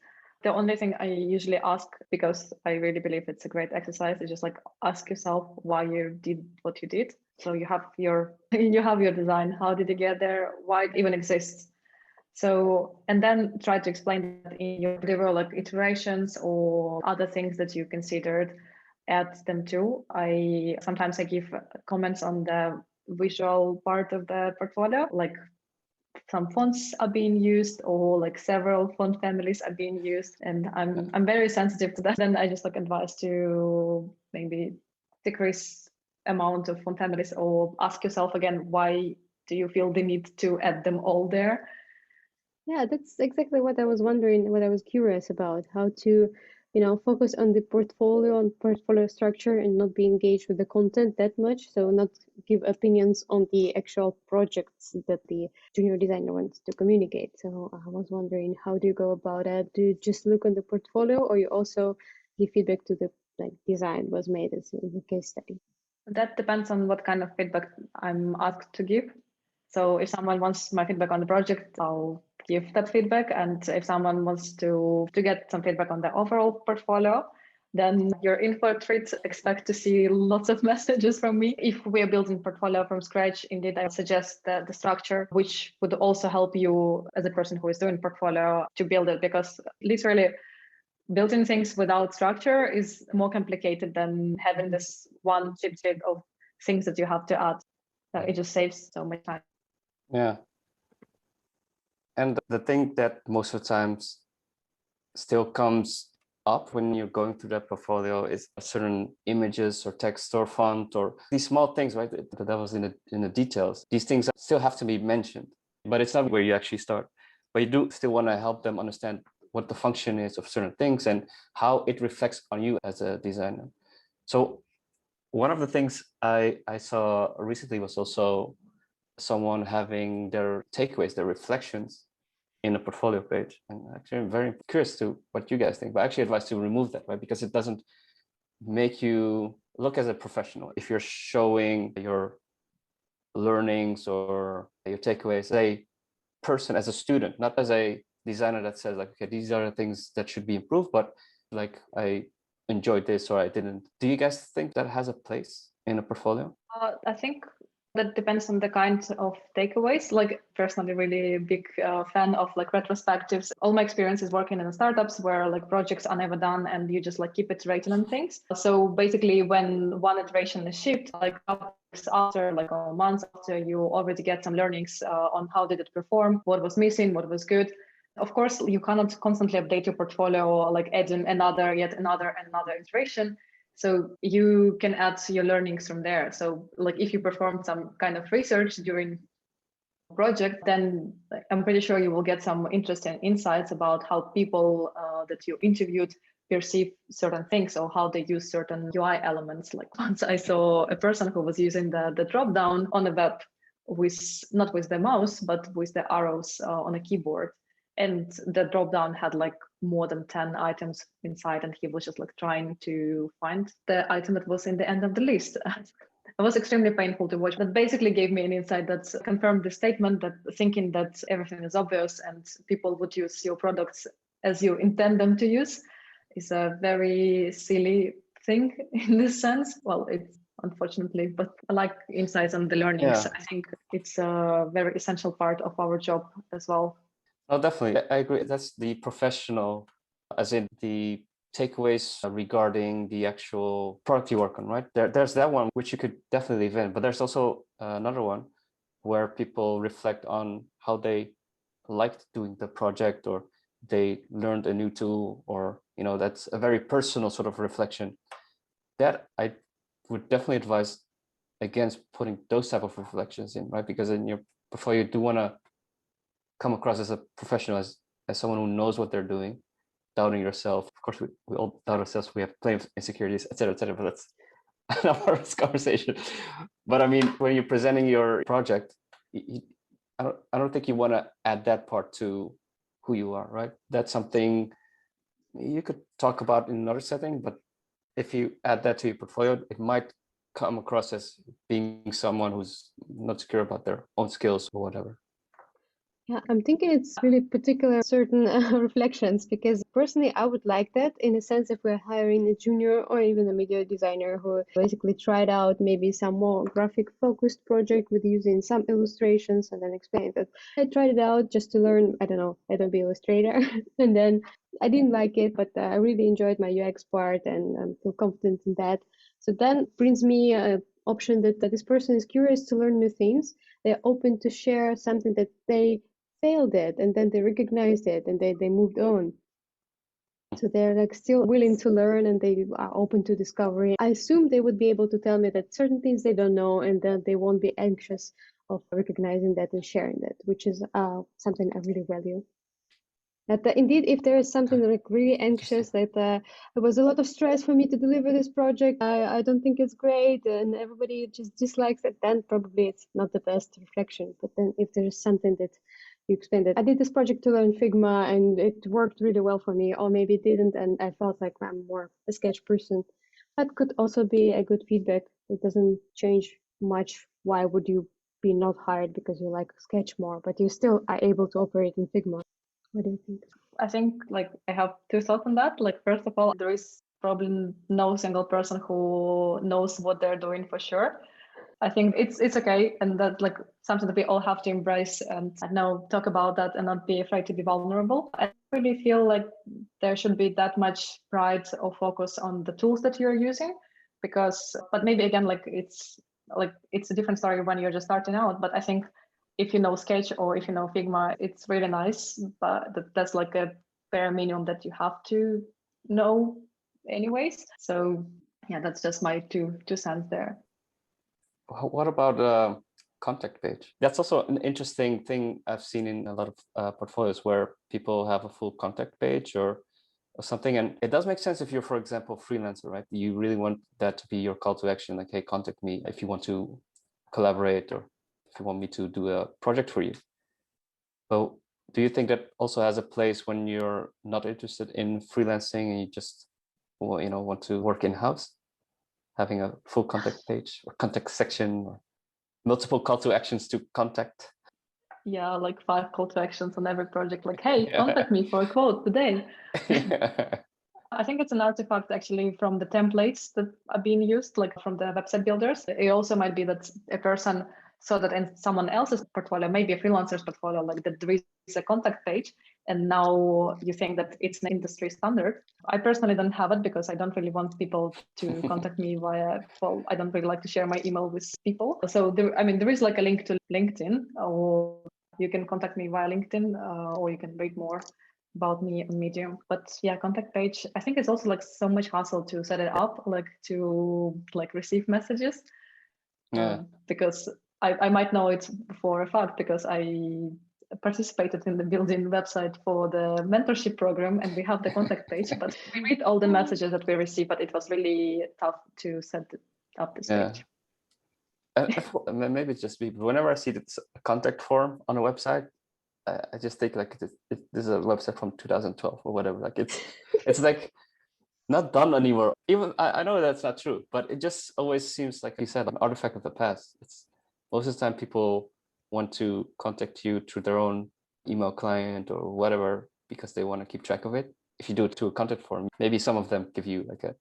The only thing I usually ask, because I really believe it's a great exercise, is just like ask yourself why you did what you did. So you have your design. How did you get there? Why it even exists? So, and then try to explain that in your delivery, like iterations or other things that you considered, add them too. Sometimes I give comments on the visual part of the portfolio, like some fonts are being used or like several font families are being used, and I'm very sensitive to that. Then I just like advise to maybe decrease amount of font families, or ask yourself again, why do you feel the need to add them all there? Yeah, that's exactly what I was wondering, what I was curious about, how to, focus on the portfolio and portfolio structure and not be engaged with the content that much. So not give opinions on the actual projects that the junior designer wants to communicate. So I was wondering, how do you go about it? Do you just look on the portfolio, or you also give feedback to the design was made as in the case study? That depends on what kind of feedback I'm asked to give. So if someone wants my feedback on the project, I'll give that feedback. And if someone wants to get some feedback on the overall portfolio, then you're in for a treat. Expect to see lots of messages from me. If we are building portfolio from scratch, indeed, I suggest the structure, which would also help you as a person who is doing portfolio to build it, because literally building things without structure is more complicated than having this one cheap sheet of things that you have to add. It just saves so much time. Yeah. And the thing that most of the times still comes up when you're going through that portfolio is certain images or text or font or these small things, right? That was in the details. These things still have to be mentioned, but it's not where you actually start. But you do still want to help them understand what the function is of certain things and how it reflects on you as a designer. So one of the things I saw recently was also someone having their takeaways, their reflections in a portfolio page. And actually, I'm very curious to what you guys think, but I actually advise to remove that, right? Because it doesn't make you look as a professional. If you're showing your learnings or your takeaways as a person, as a student, not as a designer that says like, okay, these are the things that should be improved, but like I enjoyed this or I didn't. Do you guys think that has a place in a portfolio? I think that depends on the kind of takeaways. Like personally, really big fan of like retrospectives. All my experience is working in startups where like projects are never done and you just like keep iterating on things. So basically when one iteration is shipped, like after like a month after, you already get some learnings on how did it perform, what was missing, what was good. Of course, you cannot constantly update your portfolio, like adding yet another iteration. So you can add your learnings from there. So like if you perform some kind of research during a project, then I'm pretty sure you will get some interesting insights about how people that you interviewed perceive certain things or how they use certain UI elements. Like once I saw a person who was using the drop down on a web with not with the mouse, but with the arrows on a keyboard. And the drop down had like more than 10 items inside, and he was just like trying to find the item that was in the end of the list. It was extremely painful to watch. That basically gave me an insight that confirmed the statement that thinking that everything is obvious and people would use your products as you intend them to use is a very silly thing in this sense. Well, it's unfortunately, but I like insights on the learnings. Yeah. I think it's a very essential part of our job as well. Oh, definitely. I agree. That's the professional, as in the takeaways regarding the actual product you work on, right? There's that one which you could definitely leave in, but there's also another one where people reflect on how they liked doing the project, or they learned a new tool, or that's a very personal sort of reflection. That I would definitely advise against putting those type of reflections in, right? Because in your portfolio, you do want to come across as a professional, as someone who knows what they're doing. Doubting yourself, of course, we all doubt ourselves. We have plenty of insecurities, etc., etc. But that's another conversation. But I mean, when you're presenting your project, I don't think you want to add that part to who you are, right? That's something you could talk about in another setting, but if you add that to your portfolio, it might come across as being someone who's not secure about their own skills or whatever. Yeah, I'm thinking it's really particular certain reflections, because personally I would like that, in a sense, if we're hiring a junior or even a media designer who basically tried out maybe some more graphic focused project with using some illustrations, and then explain that I tried it out just to learn, I don't know, Adobe Illustrator, and then I didn't like it, but I really enjoyed my UX part and feel confident in that. So then brings me an option that this person is curious to learn new things. They're open to share something that they failed at, and then they recognized it, and they moved on. So they're like still willing to learn, and they are open to discovery. I assume they would be able to tell me that certain things they don't know, and then they won't be anxious of recognizing that and sharing that, which is something I really value. That indeed, if there is something like really anxious, that it was a lot of stress for me to deliver this project, I don't think it's great, and everybody just dislikes it, then probably it's not the best reflection. But then if there is something that you explain, that I did this project to learn Figma and it worked really well for me, or maybe it didn't, and I felt like I'm more a sketch person, that could also be a good feedback. It doesn't change much. Why would you be not hired because you like sketch more, but you still are able to operate in Figma? What do you think? I think I have two thoughts on that. First of all, there is probably no single person who knows what they're doing for sure. I think it's okay, and that's something that we all have to embrace and now talk about that and not be afraid to be vulnerable. I really feel like there should be that much pride or focus on the tools that you're using, but maybe again, it's a different story when you're just starting out. But I think if you know Sketch or if you know Figma, it's really nice, but that's like a bare minimum that you have to know anyways. So yeah, that's just my two cents there. What about contact page? That's also an interesting thing I've seen in a lot of portfolios, where people have a full contact page or something. And it does make sense if you're, for example, a freelancer, right? You really want that to be your call to action, like, hey, contact me if you want to collaborate, or if you want me to do a project for you. But do you think that also has a place when you're not interested in freelancing and you just want to work in-house? Having a full contact page or contact section, or multiple call to actions to contact. Yeah, 5 call to actions on every project. Hey, contact me for a quote today. I think it's an artifact actually from the templates that are being used, from the website builders. It also might be that a person saw that in someone else's portfolio, maybe a freelancer's portfolio, that there is a contact page, and now you think that it's an industry standard. I personally don't have it because I don't really want people to contact me I don't really like to share my email with people. So there is a link to LinkedIn, or you can contact me via LinkedIn, or you can read more about me on Medium. But yeah, contact page, I think it's also so much hassle to set it up, to receive messages. Yeah. Because I might know it for a fact because I participated in the building website for the mentorship program, and we have the contact page, but we read all the messages that we receive, but it was really tough to set up this page. Maybe it's just me, but whenever I see this contact form on a website, I just think this is a website from 2012 or whatever. It's not done anymore. Even I know that's not true, but it just always seems like you said, an artifact of the past. It's most of the time people want to contact you through their own email client or whatever because they want to keep track of it. If you do it to a contact form, maybe some of them give you a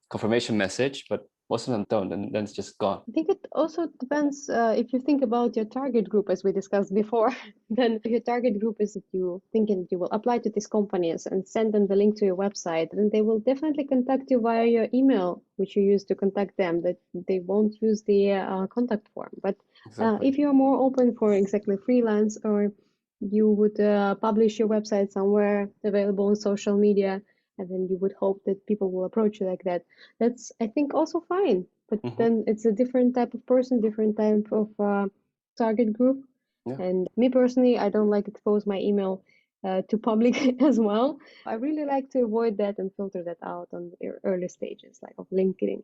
confirmation message, but most of them don't, and then it's just gone. I think it also depends if you think about your target group, as we discussed before, then if your target group is that you thinking you will apply to these companies and send them the link to your website, then they will definitely contact you via your email, which you use to contact them, that they won't use the contact form. But Exactly. if you're more open for exactly freelance, or you would publish your website somewhere available on social media, and then you would hope that people will approach you like that. That's, I think, also fine. But then it's a different type of person, different type of target group. Yeah. And me personally, I don't like expose my email to public as well. I really like to avoid that and filter that out on the early stages, like of LinkedIn.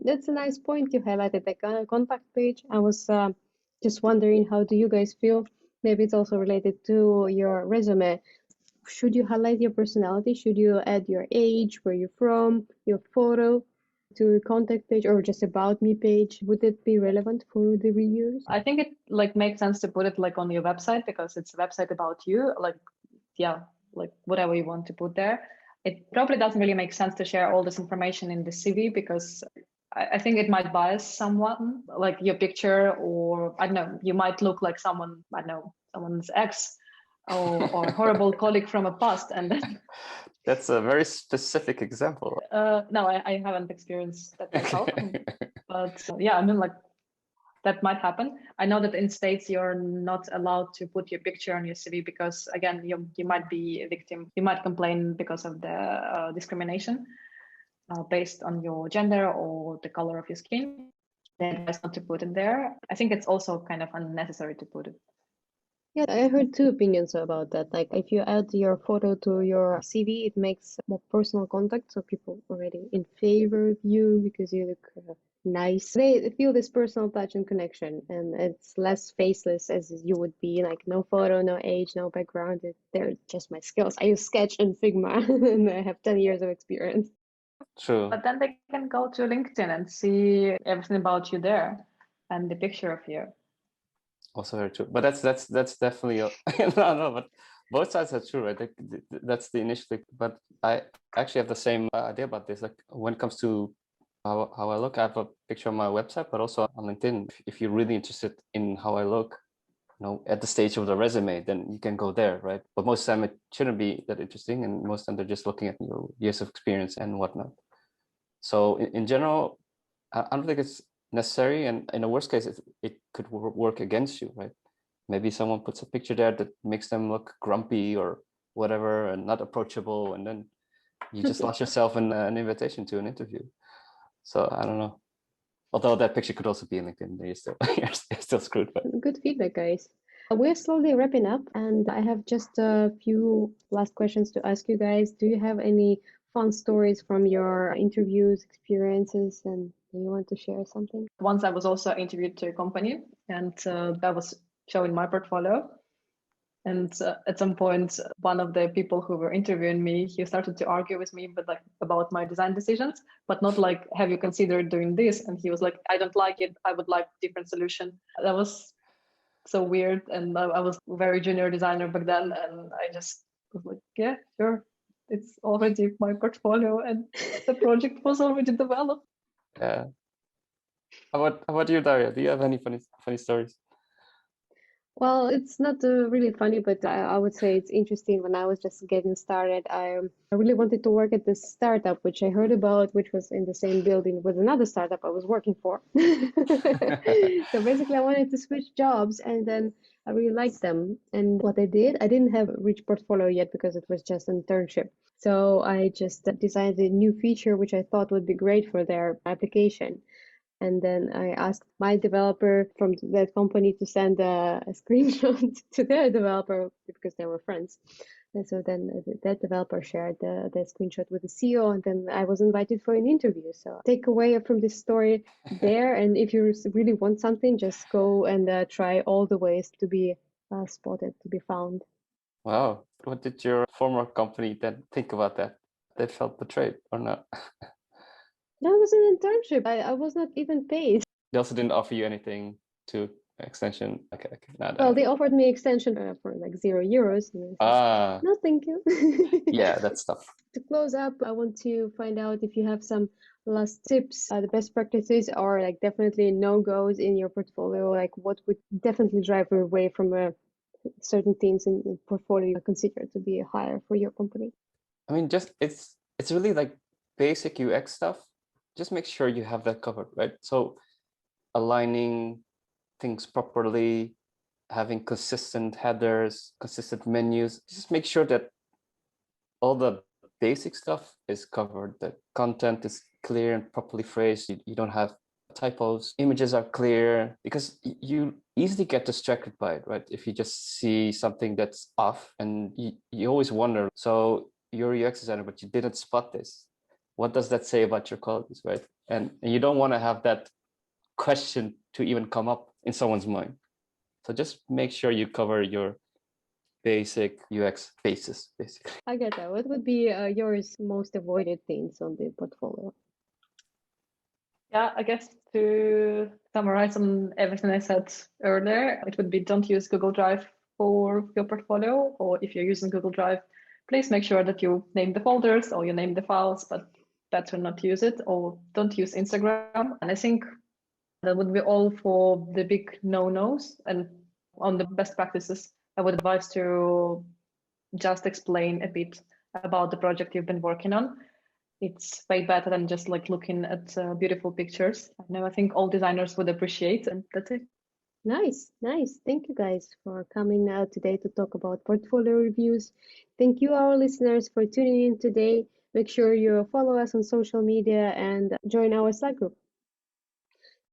That's a nice point you highlighted, like a contact page. I was just wondering, how do you guys feel? Maybe it's also related to your resume. Should you highlight your personality? Should you add your age, where you're from, your photo to a contact page, or just about me page? Would it be relevant for the reviewers? I think it like makes sense to put it like on your website, because it's a website about you. Like, yeah, like whatever you want to put there. It probably doesn't really make sense to share all this information in the CV, because I think it might bias someone, like your picture, or I don't know, you might look like someone, I don't know, someone's ex or a horrible colleague from a past. And then That's a very specific example. no, I haven't experienced that myself. But yeah, I mean, like, that might happen. I know that in States you're not allowed to put your picture on your CV, because again, you might be a victim. You might complain because of the discrimination based on your gender or the color of your skin. They advise not to put it there. I think it's also kind of unnecessary to put it. Yeah, I heard two opinions about that. Like, if you add your photo to your CV, it makes more personal contact, so people already in favor of you because you look nice. They feel this personal touch and connection, and it's less faceless as you would be. Like, no photo, no age, no background. They're just my skills. I use Sketch and Figma, and I have 10 years of experience. True. But then they can go to LinkedIn and see everything about you there and the picture of you. Also very true. But that's definitely no, but both sides are true, right? That's the initial. But I actually have the same idea about this. Like, when it comes to how I look, I have a picture on my website, but also on LinkedIn. If you're really interested in how I look, at the stage of the resume, then you can go there, right? But most of the time it shouldn't be that interesting, and most of the time they're just looking at your years of experience and whatnot. So in general, I don't think it's necessary, and in the worst case, it could work against you, right? Maybe someone puts a picture there that makes them look grumpy or whatever and not approachable, and then you just lost yourself in an invitation to an interview. So I don't know. Although that picture could also be in LinkedIn, you're still screwed. But Good feedback, guys. We're slowly wrapping up, and I have just a few last questions to ask you guys. Do you have any fun stories from your interviews, experiences, and do you want to share something? Once I was also interviewed to a company, and that was showing my portfolio. And at some point, one of the people who were interviewing me, he started to argue with me, but like about my design decisions, but not like, have you considered doing this? And he was like, I don't like it. I would like a different solution. That was so weird. And I was a very junior designer back then. And I just was like, yeah, sure. It's already my portfolio and the project was already developed. yeah. How about you, Daria? Do you have any funny stories? Well, it's not really funny, but I would say it's interesting. When I was just getting started, I really wanted to work at this startup, which I heard about, which was in the same building with another startup I was working for. So basically, I wanted to switch jobs, and then I really liked them. And what I did, I didn't have a rich portfolio yet because it was just an internship. So I just designed a new feature, which I thought would be great for their application. And then I asked my developer from that company to send a screenshot to their developer because they were friends. And so then that developer shared the screenshot with the CEO, and then I was invited for an interview. So take away from this story there. And if you really want something, just go and try all the ways to be spotted, to be found. Wow. What did your former company then think about that? They felt betrayed or not? That was an internship. I was not even paid. They also didn't offer you anything to extension. Okay. Well, they offered me extension for like €0. And I said, no, thank you. Yeah, that's tough. To close up, I want to find out if you have some last tips, the best practices, or like definitely no-goes in your portfolio? Like what would definitely drive you away from certain things in the portfolio you consider to be higher for your company? I mean, just it's really like basic UX stuff. Just make sure you have that covered, right? So aligning things properly, having consistent headers, consistent menus. Just make sure that all the basic stuff is covered. The content is clear and properly phrased. You don't have typos. Images are clear, because you easily get distracted by it, right? If you just see something that's off, and you always wonder, so you're a UX designer, but you didn't spot this. What does that say about your qualities, right? And you don't want to have that question to even come up in someone's mind. So just make sure you cover your basic UX basis, basically. Agata, what would be yours most avoided things on the portfolio? Yeah, I guess to summarize on everything I said earlier, it would be don't use Google Drive for your portfolio, or if you're using Google Drive, please make sure that you name the folders or you name the files, but better not use it, or don't use Instagram. And I think that would be all for the big no-nos. And on the best practices, I would advise to just explain a bit about the project you've been working on. It's way better than just like looking at beautiful pictures. I think all designers would appreciate, and that's it. Nice, nice. Thank you guys for coming out today to talk about portfolio reviews. Thank you, our listeners, for tuning in today. Make sure you follow us on social media and join our Slack group.